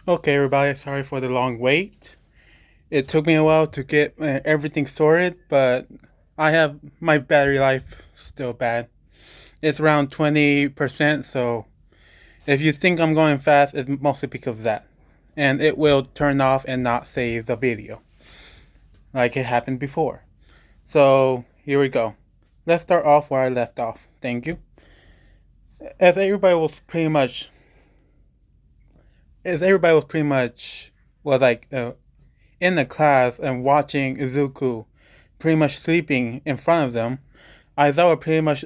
Okay, everybody, sorry for the long wait. It took me a while to get everything sorted, but I have my battery life still bad. It's around 20%, so if you think I'm going fast, it's mostly because of that. And it will turn off and not save the video, like it happened before. So, here we go. Let's start off where I left off. Thank you. As everybody was pretty much, as everybody was pretty much, was like in the class and watching Izuku pretty much sleeping in front of them, Aizawa pretty much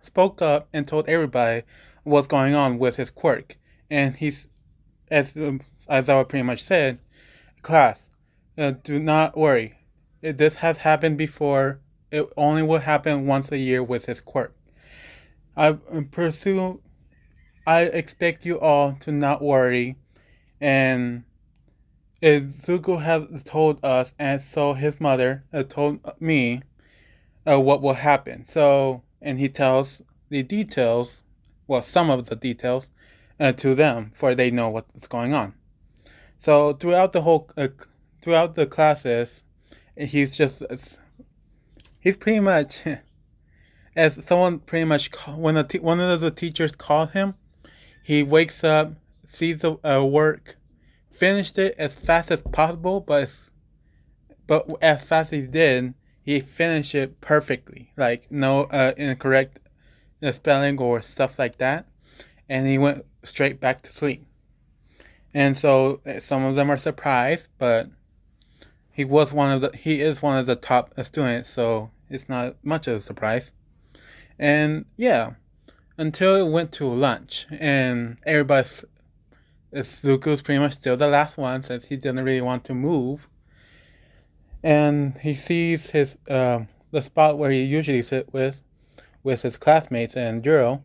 spoke up and told everybody what's going on with his quirk. And he's, as Aizawa pretty much said, class, do not worry. This has happened before. It only will happen once a year with his quirk. I pursue. I expect you all to not worry, and Zuko has told us, and so his mother told me what will happen. So, and he tells the details, well, some of the details, to them, for they know what's going on. So throughout the classes, he's just, he's pretty much, as someone pretty much, when one of the teachers called him, he wakes up, sees the work, finished it as fast as possible, but as fast as he did, he finished it perfectly. Like no incorrect spelling or stuff like that, and he went straight back to sleep. And so some of them are surprised, but he is one of the top students, so it's not much of a surprise. And yeah, until it went to lunch, and everybody's Zuko's pretty much still the last one since he didn't really want to move, and he sees his the spot where he usually sit with his classmates and Juro.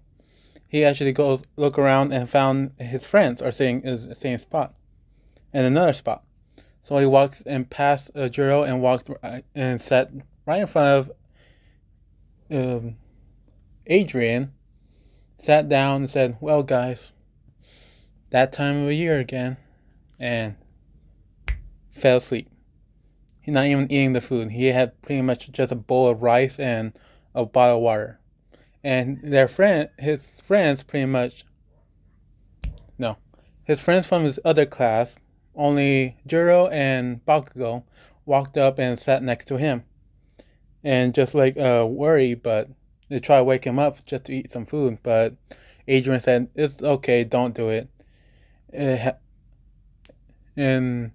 He actually goes look around and found his friends are sitting in the same spot in another spot. So he walks and past Juro and walked and sat right in front of Adrian. Sat down and said, "Well, guys, that time of the year again," and fell asleep. He's not even eating the food. He had pretty much just a bowl of rice and a bottle of water. And his friends, pretty much, no, his friends from his other class, only Juro and Bakugo, walked up and sat next to him, and just like worry, but they try to wake him up just to eat some food. But Adrian said, "It's okay, don't do it." And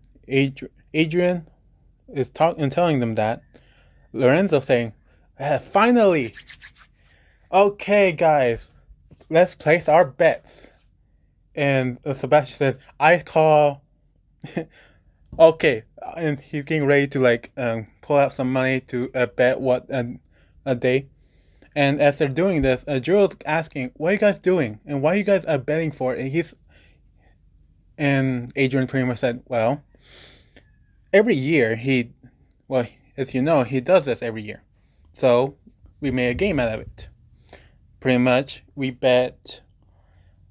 Adrian is talking, telling them that. Lorenzo saying, "Finally, okay, guys, let's place our bets." And Sebastian said, "I call." Okay, and he's getting ready to like pull out some money to bet what a day. And as they're doing this, Jiro's asking, "What are you guys doing? And why are you guys betting for it?" And Adrian pretty much said, "Well, every year well, as you know, he does this every year. So we made a game out of it. Pretty much, we bet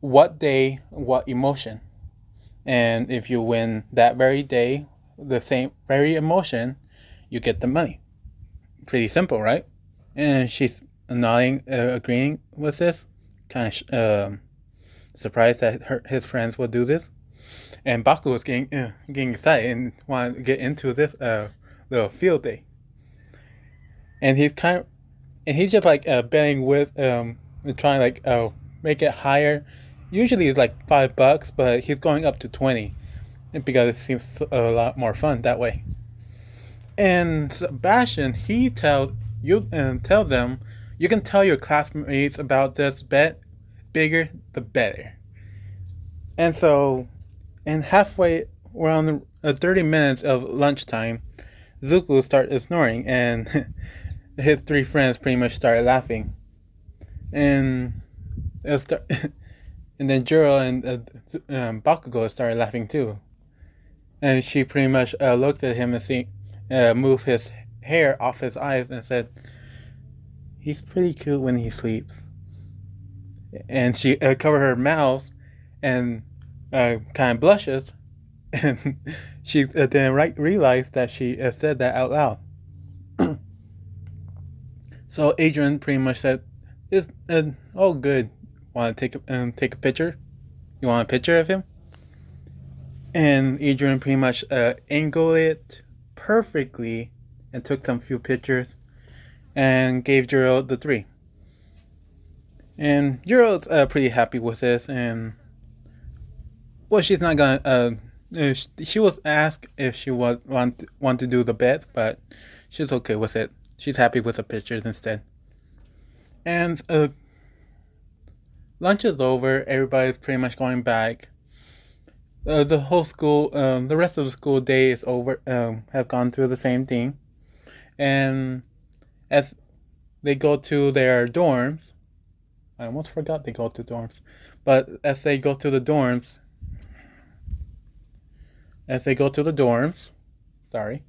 what day, what emotion. And if you win that very day, the same very emotion, you get the money. Pretty simple, right?" And she's nodding, agreeing with this, kind of surprised that his friends would do this. And Baku was getting excited and wanted to get into this little field day. And he's just like betting with trying like make it higher. Usually it's like $5, but he's going up to 20 because it seems a lot more fun that way. And Sebastian, he tell them, you can tell your classmates about this bet. Bigger the better. And so, and halfway around 30 minutes of lunchtime, Zuko started snoring, and his three friends pretty much started laughing. And and then Juro and Bakugo started laughing too. And she pretty much looked at him and move his hair off his eyes and said, "He's pretty cute when he sleeps." And she covered her mouth, and kind of blushes, and she then realized that she said that out loud. So Adrian pretty much said, "It's oh good. Want to take a picture? You want a picture of him?" And Adrian pretty much angled it perfectly and took some few pictures and gave Jiro the three. And Jiro's pretty happy with this, and well, she's not gonna. She was asked if she would want to do the bet, but she's okay with it. She's happy with the pictures instead. And lunch is over. Everybody's pretty much going back. The whole school, the rest of the school day is over. Have gone through the same thing, and as they go to their dorms, I almost forgot they go to dorms, but as they go to the dorms, sorry,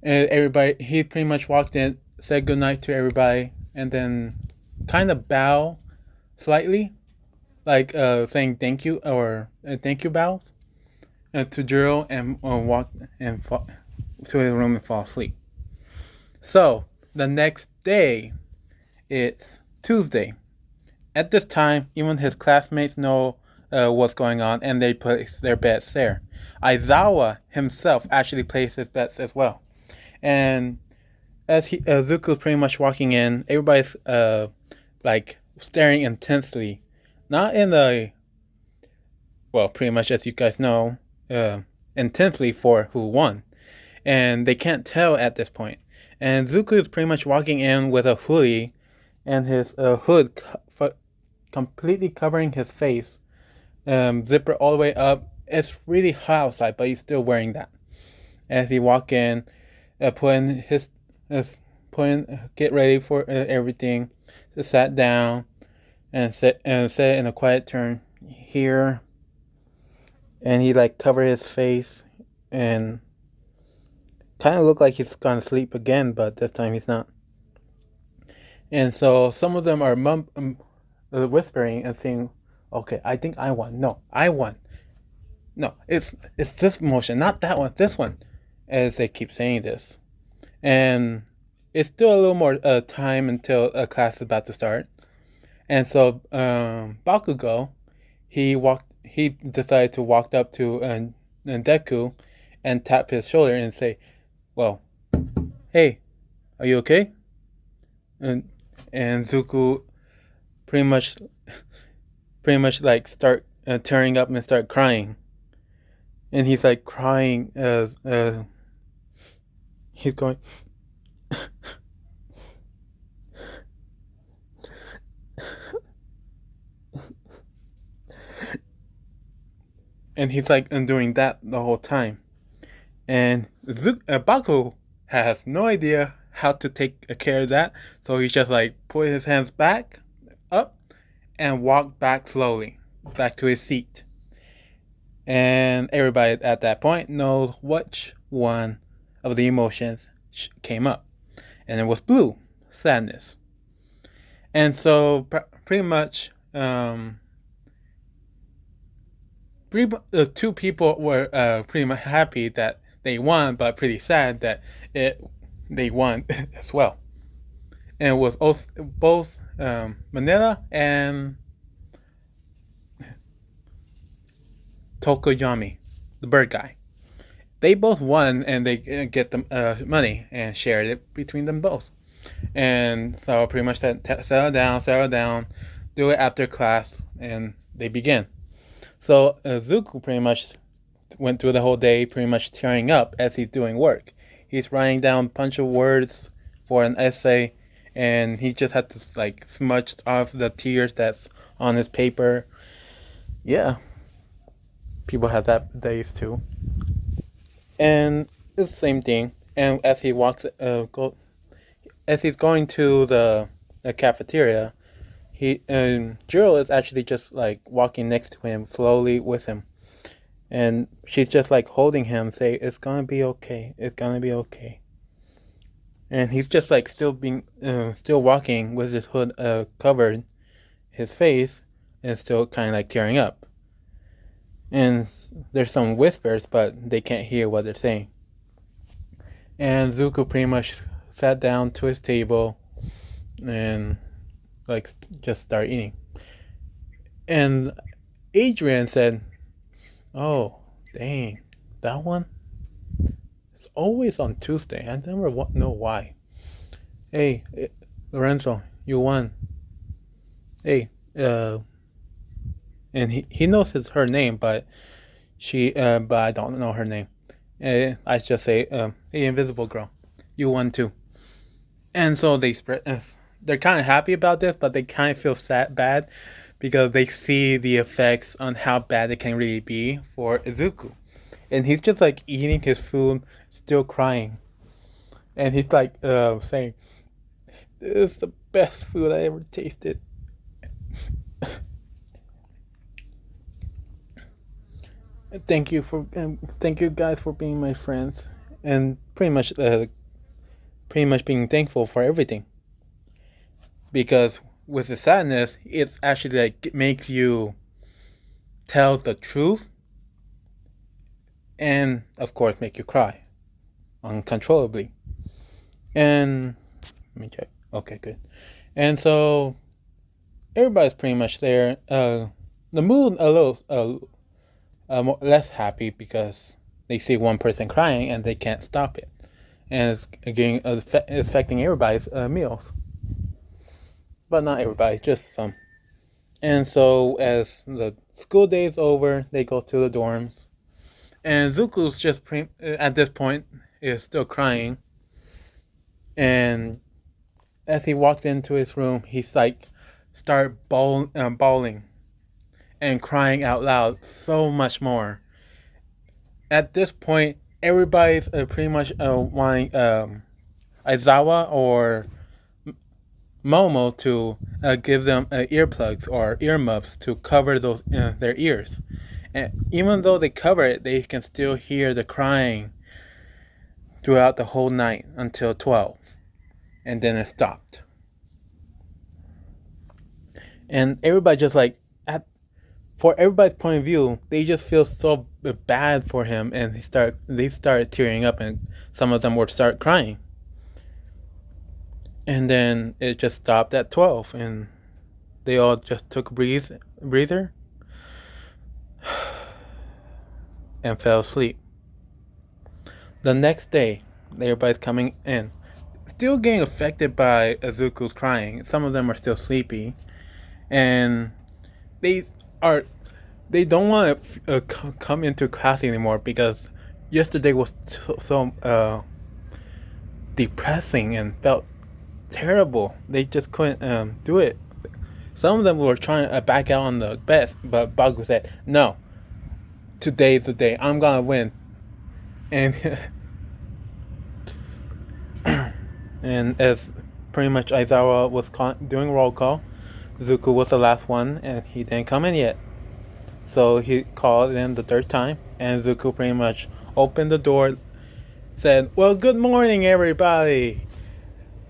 everybody, he pretty much walked in, said goodnight to everybody, and then kind of bow slightly, like saying thank you or thank you bows to Jiro, and walked and to his room and fall asleep. So the next day, it's Tuesday. At this time, even his classmates know what's going on, and they place their bets there. Aizawa himself actually placed his bets as well. And as Zuko's pretty much walking in, everybody's like staring intensely, not in the well, pretty much as you guys know, intensely for who won, and they can't tell at this point. And Zuko is pretty much walking in with a hoodie and his hood completely covering his face, zipper all the way up. It's really hot outside, but he's still wearing that. As he walk in, get ready for everything, just sat down and said in a quiet turn, here, and he like covered his face and kind of looked like he's gonna sleep again, but this time he's not. And so some of them are whispering and saying, "Okay, I think I won. No, I won. No, it's this motion, not that one. This one." As they keep saying this, and it's still a little more time until a class is about to start. And so Bakugo, he decided to walk up to Deku and tap his shoulder and say, "Well, hey, are you okay?" And Zuko pretty much like start tearing up and start crying. And he's like crying he's going and he's like doing that the whole time. And Baku has no idea how to take care of that, so he's just like put his hands back up and walk back slowly back to his seat. And everybody at that point knows which one of the emotions came up, and it was blue, sadness. And so pretty much two people were pretty much happy that they won, but pretty sad that they won as well. And it was both Manila and Tokoyami, the bird guy. They both won, and they get the money and shared it between them both. And so pretty much that settle down, do it after class, and they begin. So Zuko pretty much went through the whole day pretty much tearing up as he's doing work. He's writing down a bunch of words for an essay, and he just had to like smudge off the tears that's on his paper. Yeah, people have that days too. And it's the same thing. And as he as he's going to the cafeteria, Jiro is actually just like walking next to him slowly with him, and she's just like holding him, say, "It's gonna be okay. It's gonna be okay." And he's just like still walking with his hood covered his face, and still kind of like tearing up. and there's some whispers, but they can't hear what they're saying. And Zuko pretty much sat down to his table and like just started eating. And Adrian said, "Oh, dang, that one? It's always on Tuesday. I never know why. Hey, Lorenzo, you won. Hey, and he knows her name, but but I don't know her name. I just say, hey, Invisible Girl, you won too." And so they spread. They're kind of happy about this, but they kind of feel bad because they see the effects on how bad it can really be for Izuku, and he's just like eating his food, still crying, and he's like saying, "This is the best food I ever tasted." Thank you guys for being my friends, and pretty much being thankful for everything. Because with the sadness, it's actually like it makes you tell the truth, and of course make you cry uncontrollably. And let me check. Okay, good. And so everybody's pretty much there. The mood a little less happy because they see one person crying and they can't stop it, and it's again affecting everybody's meals, but not everybody, just some. And so as the school day is over, they go to the dorms, and Zuko's just at this point is still crying, and as he walks into his room, he's like bawling and crying out loud so much more. At this point, everybody's pretty much wanting Aizawa or Momo to give them earplugs or earmuffs to cover their ears. And even though they cover it, they can still hear the crying throughout the whole night until 12. And then it stopped. And everybody just like, for everybody's point of view, they just feel so bad for him, and they started tearing up, and some of them would start crying. And then it just stopped at 12, and they all just took a breather and fell asleep. The next day, everybody's coming in, still getting affected by Azuku's crying. Some of them are still sleepy, and they don't want to come into class anymore because yesterday was so depressing and felt terrible. They just couldn't do it. Some of them were trying to back out on the best, but Bagu said, "No, today's the day. I'm gonna win." And and as pretty much Aizawa was doing roll call, Zuko was the last one, and he didn't come in yet. So he called in the third time, and Zuko pretty much opened the door, said, "Well, good morning, everybody.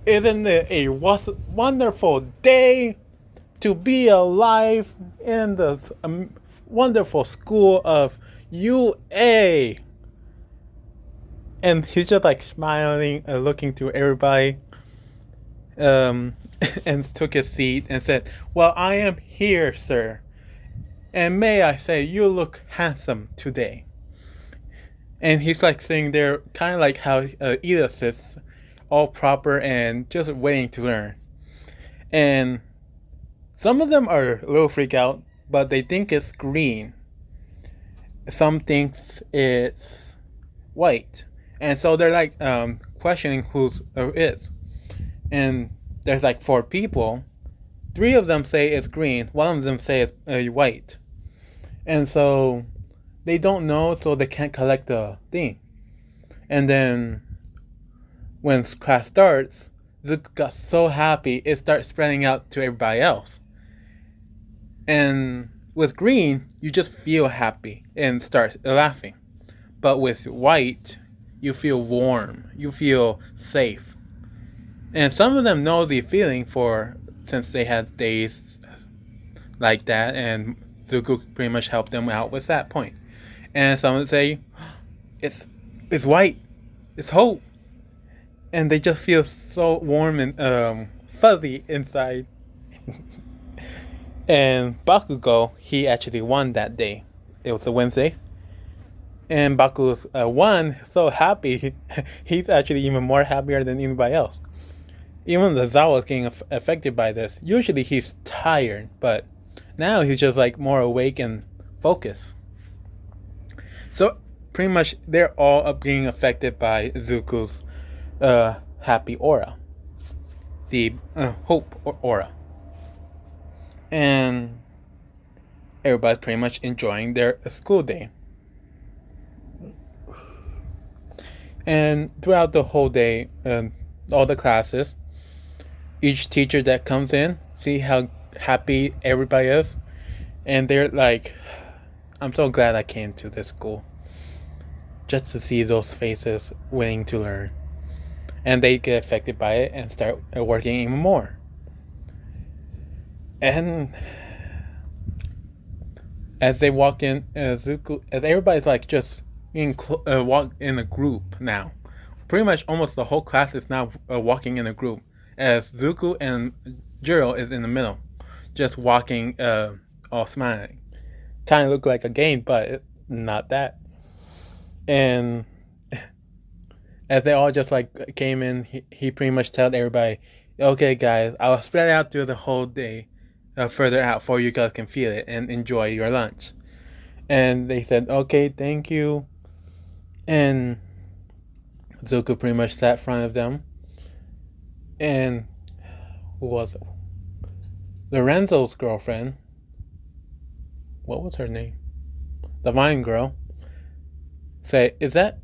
Isn't it a wonderful day to be alive in the wonderful school of UA?" And he's just like smiling and looking to everybody, and took his seat and said, "Well, I am here, sir. And may I say, you look handsome today." And he's like sitting there, kind of like how Ida sits, all proper and just waiting to learn. And some of them are a little freaked out, but they think it's green. Some thinks it's white. And so they're like questioning whose it is. And there's like 4 people. 3 of them say it's green. 1 of them say it's white. And so they don't know, so they can't collect the thing. And then when class starts, Zuko got so happy it starts spreading out to everybody else. And with green, you just feel happy and start laughing. But with white, you feel warm, you feel safe. And some of them know the feeling since they had days like that, and Zuko pretty much helped them out with that point. And some would say, it's white, it's hope, and they just feel so warm and fuzzy inside. And Bakugo, he actually won that day. It was a Wednesday, and Bakugo's won so happy. He's actually even more happier than anybody else. Even the Zawa was getting affected by this. Usually he's tired, but now he's just like more awake and focused. So pretty much they're all being affected by Zuko's happy aura, the hope aura, and everybody's pretty much enjoying their school day. And throughout the whole day, all the classes, each teacher that comes in, see how happy everybody is, and they're like, I'm so glad I came to this school just to see those faces willing to learn. And they get affected by it and start working even more. And as they walk in, Zuko, as everybody's like just being walk in a group now. Pretty much almost the whole class is now walking in a group, as Zuko and Jiro is in the middle, just walking, all smiling. Kind of look like a game, but not that. And as they all just like came in, he pretty much told everybody, okay guys, I'll spread out through the whole day, further out for you guys can feel it and enjoy your lunch. And they said, okay, thank you. And Zuko pretty much sat in front of them. And who was it? Lorenzo's girlfriend. What was her name? The Vine girl. Say, did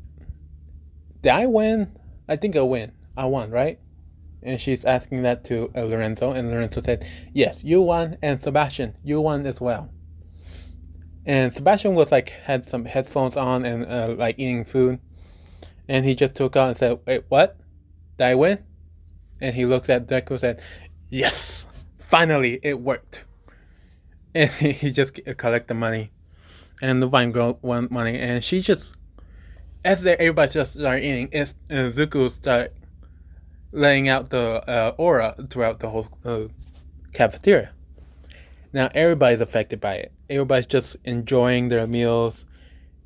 I win? I think I win. I won, right? And she's asking that to Lorenzo, and Lorenzo said, yes, you won, and Sebastian, you won as well. And Sebastian was like, had some headphones on and like eating food, and he just took out and said, wait, what? Did I win? And he looks at Deku and said, yes, finally, it worked. And he just collect the money, and the Vine girl won money, and she just, as everybody just started eating, Zuko started laying out the aura throughout the whole cafeteria. Now everybody's affected by it. Everybody's just enjoying their meals,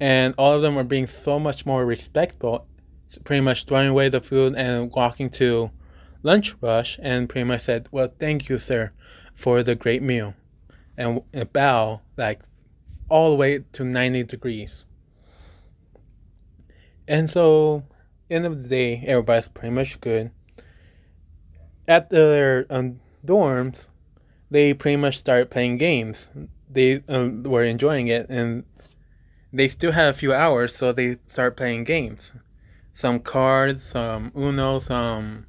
and all of them are being so much more respectful, pretty much throwing away the food and walking to lunch rush, and pretty much said, well, thank you, sir, for the great meal, and bow like all the way to 90 degrees. And so, end of the day, everybody's pretty much good. At their dorms, they pretty much started playing games. They were enjoying it, and they still had a few hours, so they started playing games. Some cards, some Uno, some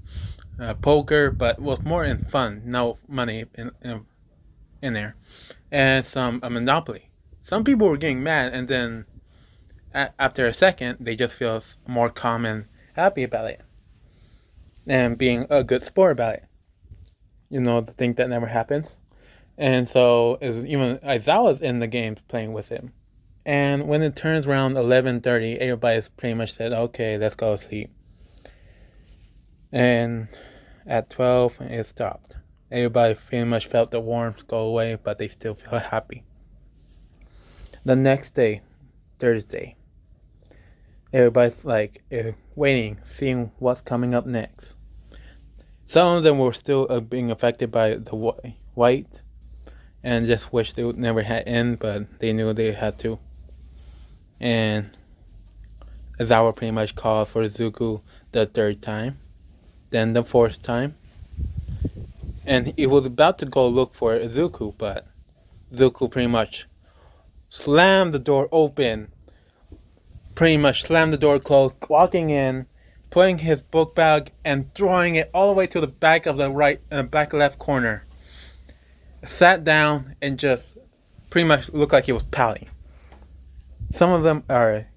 poker, but was more in fun, no money in there, and some Monopoly. Some people were getting mad, and then after a second, they just feel more calm and happy about it, and being a good sport about it. You know, the thing that never happens. And so even Aizawa's in the games playing with him. And when it turns around 11:30, everybody's pretty much said, okay, let's go sleep. And at 12, it stopped. Everybody pretty much felt the warmth go away, but they still feel happy. The next day, Thursday, everybody's like waiting, seeing what's coming up next. Some of them were still being affected by the white, and just wish they would never had end, but they knew they had to. And Aizawa pretty much called for Zuko the third time, then the fourth time, and he was about to go look for Zuko, but Zuko pretty much slammed the door open, pretty much slammed the door closed, walking in, putting his book bag and throwing it all the way to the back of the back left corner. Sat down and just pretty much looked like he was pouting. Some of them are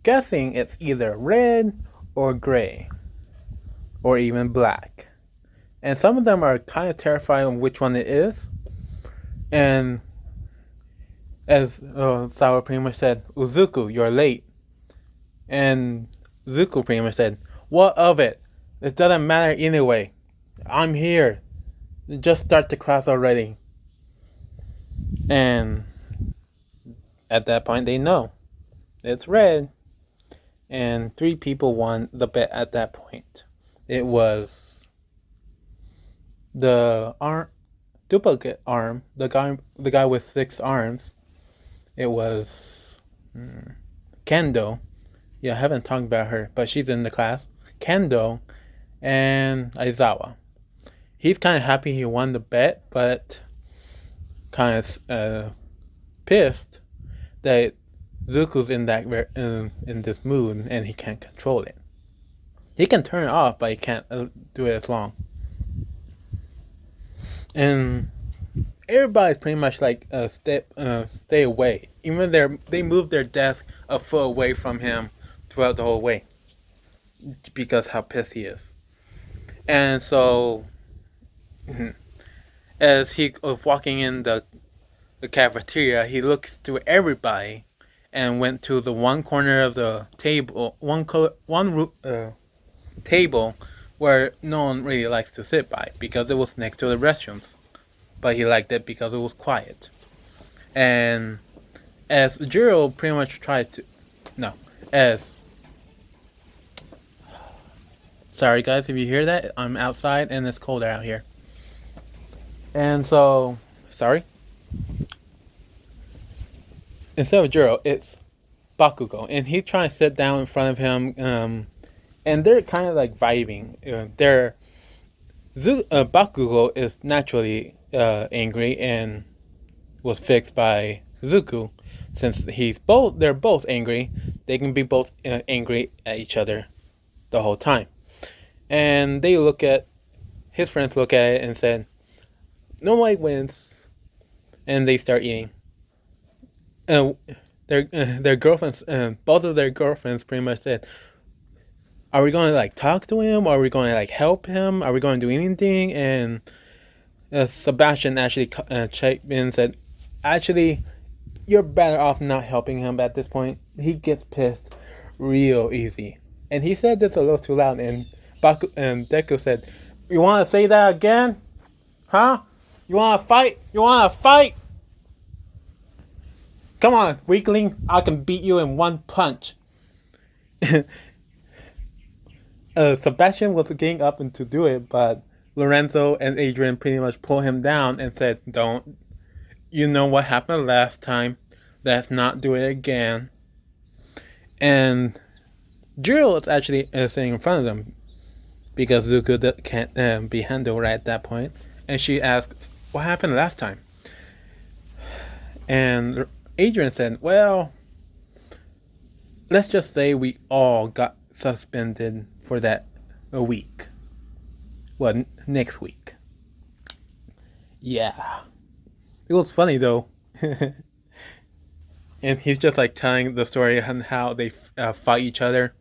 guessing it's either red or gray, or even black. And some of them are kind of terrified on which one it is. And As Sawa pretty much said, Uzuku, you're late. And Zuko pretty much said, what of it? It doesn't matter anyway. I'm here. Just start the class already. And at that point, they know it's red. And three people won the bet at that point. It was the duplicate arm, the guy with 6 arms. It was Kendo. Yeah, I haven't talked about her, but she's in the class. Kendo and Aizawa. He's kind of happy he won the bet, but kind of pissed that Zuko's in this mood and he can't control it. He can turn it off, but he can't do it as long. And everybody's pretty much like stay away. Even they move their desk a foot away from him throughout the whole way because how pissed he is. And so, as he was walking in the cafeteria, he looked to everybody and went to the one corner of the table, table where no one really likes to sit by because it was next to the restrooms. But he liked it because it was quiet. And as Jiro pretty much tried to, no, as sorry guys if you hear that, I'm outside and it's cold out here. And so, sorry. Instead of Jiro, it's Bakugo, and he trying to sit down in front of him, and they're kind of like vibing. Bakugo is naturally angry and was fixed by Zuko, since they're both angry. They can be both angry at each other the whole time, and his friends look at it and said, "Nobody wins," and they start eating. Their girlfriends, both of their girlfriends, pretty much said, "Are we going to like talk to him? Are we going to like help him? Are we going to do anything?" And Sebastian actually chimed in and said, "Actually, you're better off not helping him at this point. He gets pissed real easy." And he said this a little too loud, and Deku said, "You want to say that again? Huh? You want to fight? You want to fight? Come on, weakling! I can beat you in one punch." Sebastian was getting up and to do it, but Lorenzo and Adrian pretty much pulled him down and said, "Don't. You know what happened last time. Let's not do it again." And Jiro is actually sitting in front of them because Zuko can't be handled right at that point. And she asked, "What happened last time?" And Adrian said, "Well, let's just say we all got suspended for that a week. Well, next week." Yeah. It was funny though. And he's just like telling the story on how they fight each other,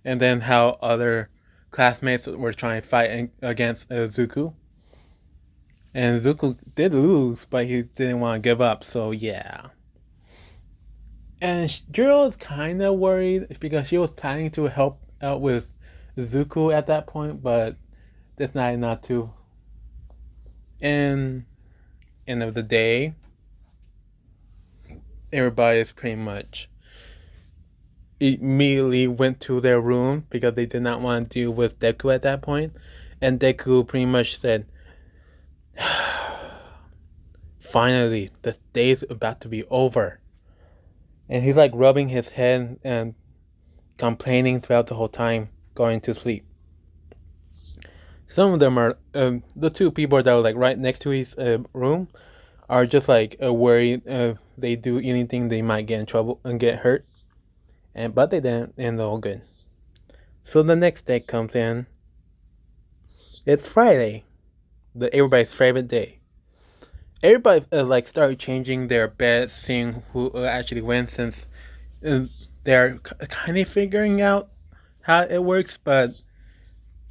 and then how other classmates were trying to fight against Zuko. And Zuko did lose, but he didn't want to give up, so yeah. And Jiro is kind of worried because she was planning to help out with Zuko at that point, but decided not to. And end of the day, everybody is pretty much immediately went to their room because they did not want to deal with Deku at that point. And Deku pretty much said, "Finally, the day's about to be over." And he's like rubbing his head and complaining throughout the whole time, going to sleep. Some of them are the two people that were like right next to his room are just like worried if they do anything they might get in trouble and get hurt. But they didn't, and they're all good. So the next day comes in. It's Friday, everybody's favorite day. Everybody like started changing their bets, seeing who actually wins, since they're kind of figuring out how it works. But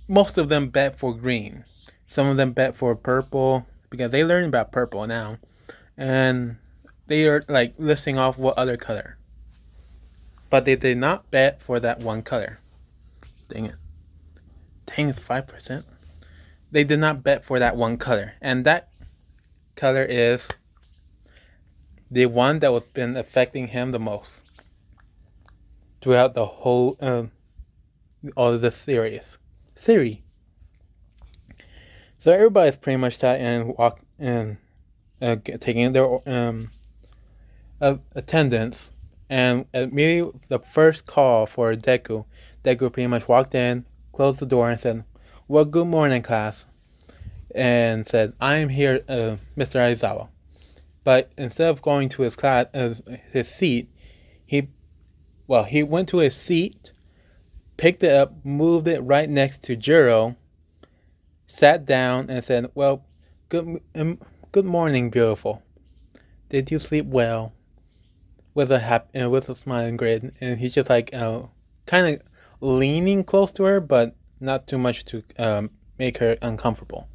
most of them bet for green. Some of them bet for purple because they learned about purple now, and they are like listing off what other color, but they did not bet for that one color. Dang it! Dang it, 5%. They did not bet for that one color, and that color is the one that was been affecting him the most throughout the whole all of the series. So everybody's pretty much sat and walked and taking their attendance, and immediately the first call for Deku, Deku pretty much walked in, closed the door, and said, "Well, good morning, class," and said, "I'm here, Mr. Aizawa." But instead of going to his seat, he he went to his seat, picked it up, moved it right next to Jiro, sat down, and said, "Well, good morning, beautiful. Did you sleep well?" With with a smiling grin, and he's just like kind of leaning close to her, but not too much to make her uncomfortable.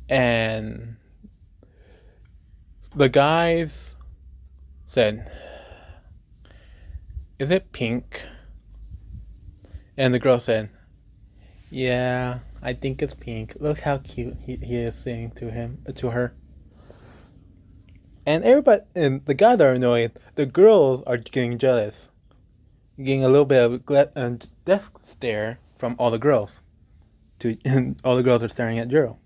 And the guys said, "Is it pink?" And the girl said, "Yeah, I think it's pink. Look how cute he is saying to her." And everybody, and the guys are annoyed. The girls are getting jealous, getting a little bit of death stare from all the girls. And all the girls are staring at Jiro.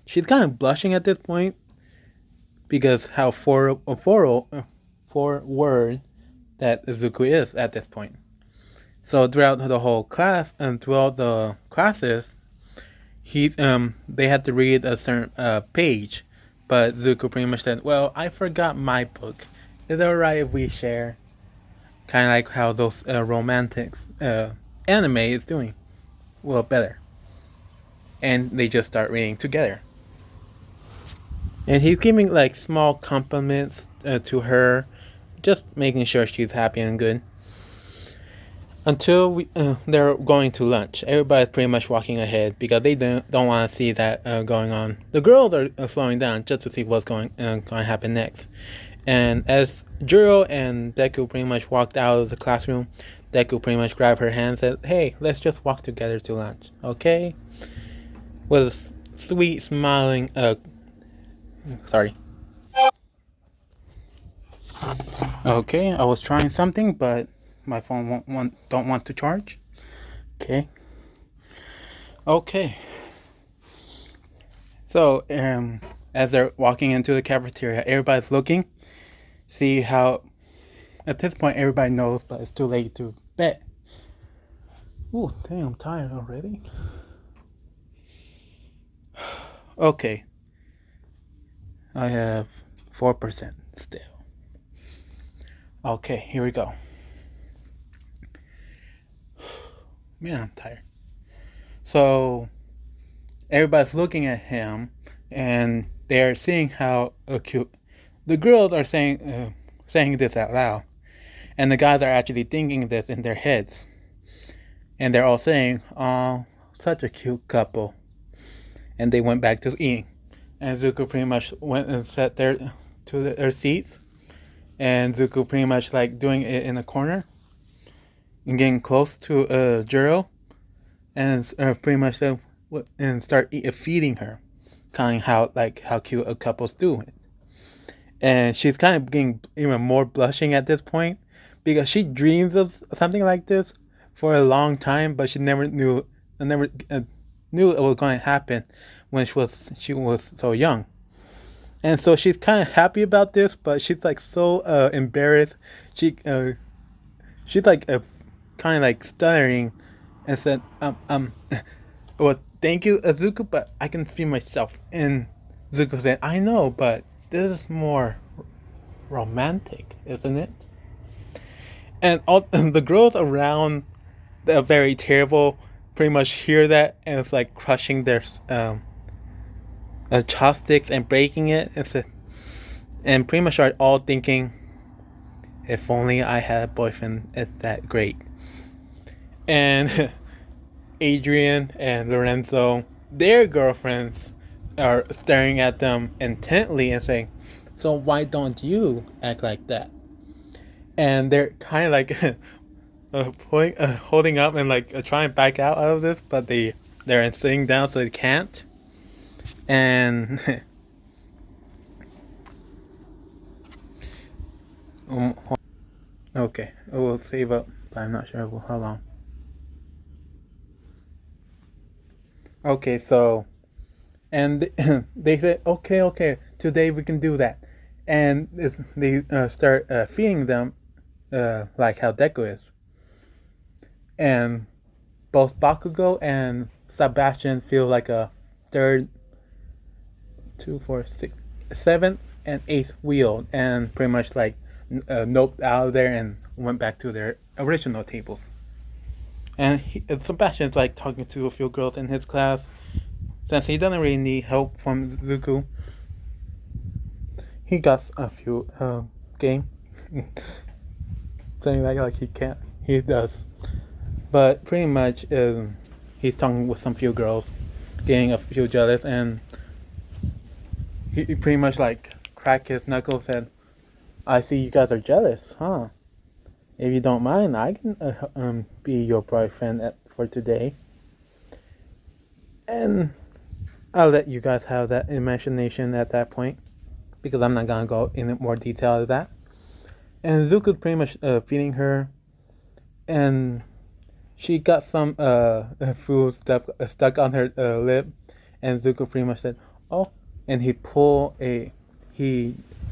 She's kind of blushing at this point because how forward that Izuku is at this point. So throughout the whole class and throughout the classes, they had to read a certain page, but Zuko pretty much said, "Well, I forgot my book. Is it alright if we share?" Kind of like how those romantic anime is doing. Well, better. And they just start reading together. And he's giving like small compliments to her, just making sure she's happy and good. Until they're going to lunch, everybody's pretty much walking ahead because they don't want to see that going on. The girls are slowing down just to see what's going to happen next. And as Jiro and Deku pretty much walked out of the classroom, Deku pretty much grabbed her hand and said, "Hey, let's just walk together to lunch, okay?" With a sweet smiling, sorry. Okay, I was trying something, but my phone don't want to charge. Okay. Okay. So, as they're walking into the cafeteria, everybody's looking, see how. At this point, everybody knows, but it's too late to bet. Ooh, dang, I'm tired already. Okay. I have 4% still. Okay, here we go. Man, I'm tired. So, everybody's looking at him, and they're seeing how cute. The girls are saying this out loud, and the guys are actually thinking this in their heads, and they're all saying, "Oh, such a cute couple." And they went back to eating, and Zuko pretty much went and sat there to their seats, and Zuko pretty much like doing it in a corner, and getting close to Jiro, and pretty much said, and start feeding her, kind of how cute a couples do it. And she's kind of getting even more blushing at this point because she dreams of something like this for a long time, but she never knew it was going to happen when she was so young. And so she's kind of happy about this, but she's like so embarrassed. She's like kind of like stuttering, and said, well, thank you, Azuko, but I can feed myself." And Zuko said, "I know, but this is more romantic, isn't it?" And all the girls around the very terrible pretty much hear that, and it's like crushing their chopsticks and breaking it, and pretty much are all thinking, "If only I had a boyfriend, it's that great." And Adrian and Lorenzo, their girlfriends, are staring at them intently and saying, So why don't you act like that? And they're kind of like holding up and like trying to back out of this, but they're sitting down so they can't. And um, okay, we'll save up, but I'm not sure how long. Okay, so and they said, okay, today we can do that, and they start feeding them like how deku is, and both Bakugo and Sebastian feel like a third, two, four, six, seventh, and eighth wheel, and pretty much like noped out of there and went back to their original tables. And Sebastian's like talking to a few girls in his class. Since he doesn't really need help from Zuko, he got a few game. Something like he does. But pretty much he's talking with some few girls, getting a few jealous, and he pretty much like cracked his knuckles and I see you guys are jealous, huh? If you don't mind, I can be your boyfriend for today. And I'll let you guys have that imagination at that point, because I'm not gonna go in more detail of that. And Zuko's pretty much feeding her, and she got some food stuck on her lip, and Zuko pretty much said, "Oh," and he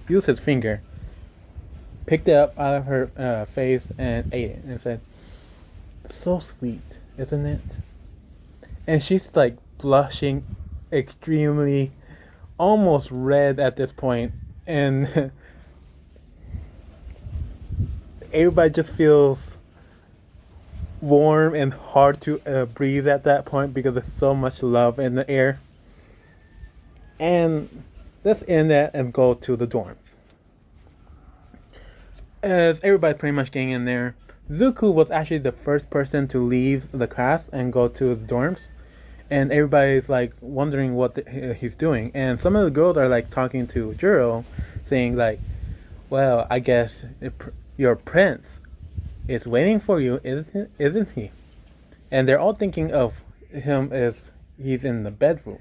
used his finger, picked it up out of her face and ate it, and said, "So sweet, isn't it?" And she's like blushing extremely, almost red at this point, and everybody just feels warm and hard to breathe at that point because there's so much love in the air. And let's end that and go to the dorms. As everybody pretty much getting in there, Zuko was actually the first person to leave the class and go to the dorms. And everybody's like wondering what he's doing. And some of the girls are like talking to Juro, saying like, "Well, I guess your prince is waiting for you, isn't he?" And they're all thinking of him as he's in the bedroom.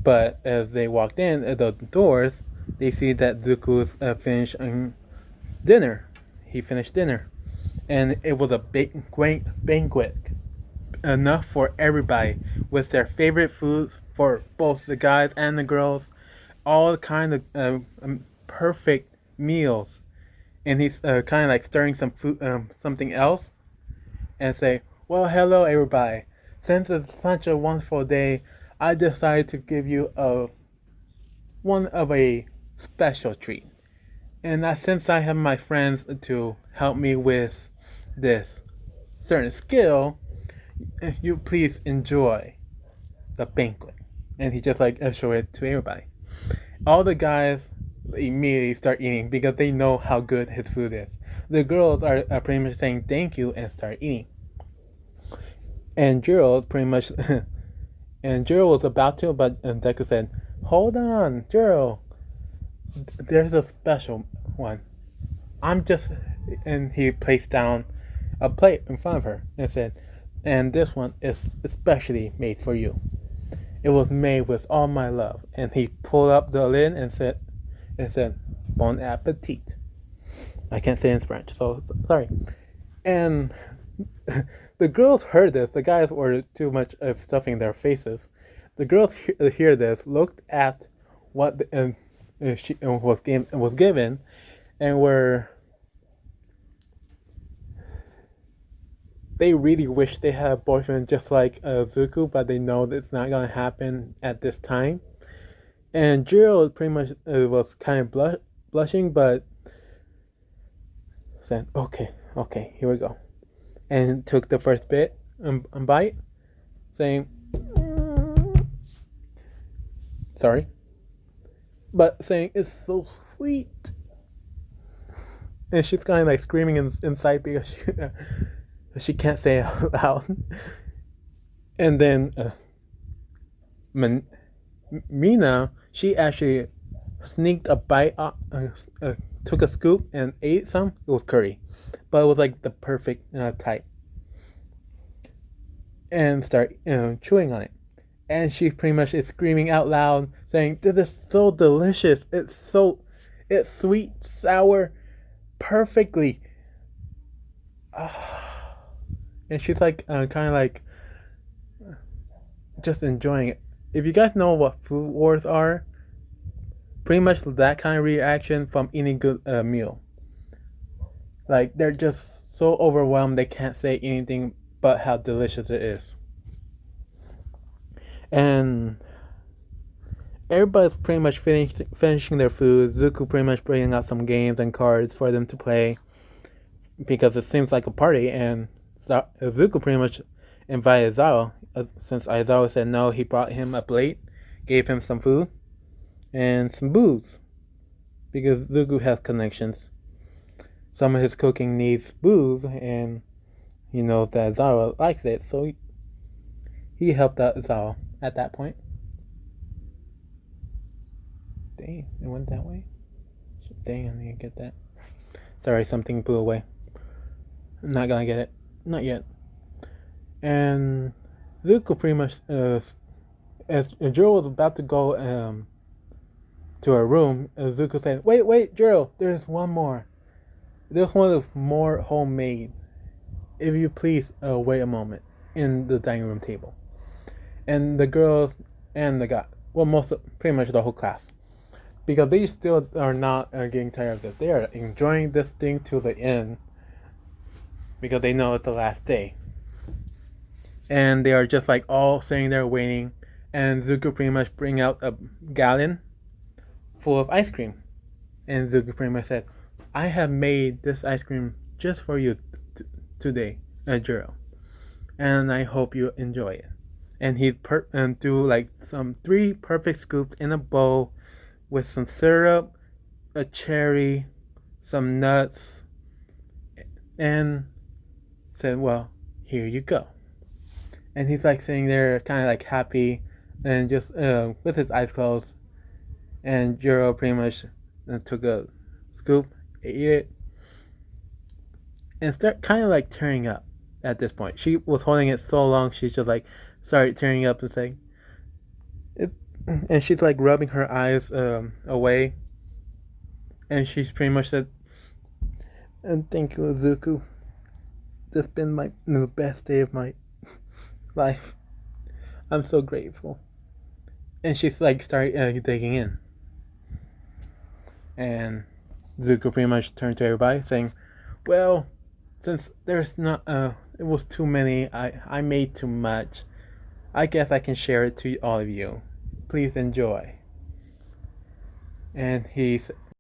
But as they walked in at the doors, they see that Zuko's finished dinner. He finished dinner, and it was a big, great banquet, enough for everybody, with their favorite foods for both the guys and the girls, all kind of perfect meals. And he's kind of like stirring some food, something else, and say, "Well, hello everybody. Since it's such a wonderful day, I decided to give you one of a special treat. And since I have my friends to help me with this certain skill, you please enjoy the banquet." And he just like show it to everybody. All the guys immediately start eating because they know how good his food is. The girls are pretty much saying thank you and start eating. And Juro pretty much, and Juro was about to, but Deku said, "Hold on, Juro. There's a special one. I'm just," and he placed down a plate in front of her and said, "And this one is especially made for you. It was made with all my love." And he pulled up the lid and said, "Bon appetit." I can't say it in French, so sorry. And the girls heard this. The guys were too much of stuffing their faces. The girls hear this, looked at what she was given, and they really wish they had a boyfriend just like Zuko, but they know that it's not gonna happen at this time. And Jiro pretty much was kind of blushing, but said, "Okay, here we go," and took the first bite, saying, "Sorry," but saying it's so sweet. And she's kind of like screaming inside because she can't say it out loud. And then Mina, she actually sneaked a bite, took a scoop and ate some. It was curry, but it was like the perfect type, and start chewing on it. And she pretty much is screaming out loud, saying, "This is so delicious! It's sweet, sour, perfectly." And she's like, kind of like just enjoying it. If you guys know what food wars are, pretty much that kind of reaction from eating good meal. Like they're just so overwhelmed they can't say anything but how delicious it is. And everybody's pretty much finishing their food. Zuko pretty much bringing out some games and cards for them to play because it seems like a party. And Zuko pretty much invited Zao. Since Aizawa said no, he brought him a plate, gave him some food, and some booze. Because Zuko has connections. Some of his cooking needs booze, and he knows that Zao likes it, so he helped out Zao at that point. Dang, it went that way? Dang, I need to get that. Sorry, something blew away. I'm not gonna get it. Not yet. And Zuko pretty much, as Jiro was about to go to her room, Zuko said, wait, Jiro, there's one more. There's one of more homemade. If you please, wait a moment in the dining room table. And the girls and the guy, well, pretty much the whole class, because they still are not getting tired of this. They are enjoying this thing to the end because they know it's the last day. And they are just like all sitting there waiting. And Zuko pretty much bring out a gallon full of ice cream. And Zuko pretty much said, "I have made this ice cream just for you today, Jiro. And I hope you enjoy it." And he threw like some 3 perfect scoops in a bowl with some syrup, a cherry, some nuts, and said, "Well, here you go." And he's like sitting there kind of like happy and just with his eyes closed. And Jiro pretty much took a scoop, ate it, and start kind of like tearing up at this point. She was holding it so long, she's just like started tearing up and saying, and she's like rubbing her eyes away. And she's pretty much said, "And thank you, Zuko. This has been the best day of my life. I'm so grateful." And she's like started digging in. And Zuko pretty much turned to everybody saying, "Well, since there's not it was too many, I made too much. I guess I can share it to all of you. Please enjoy." And he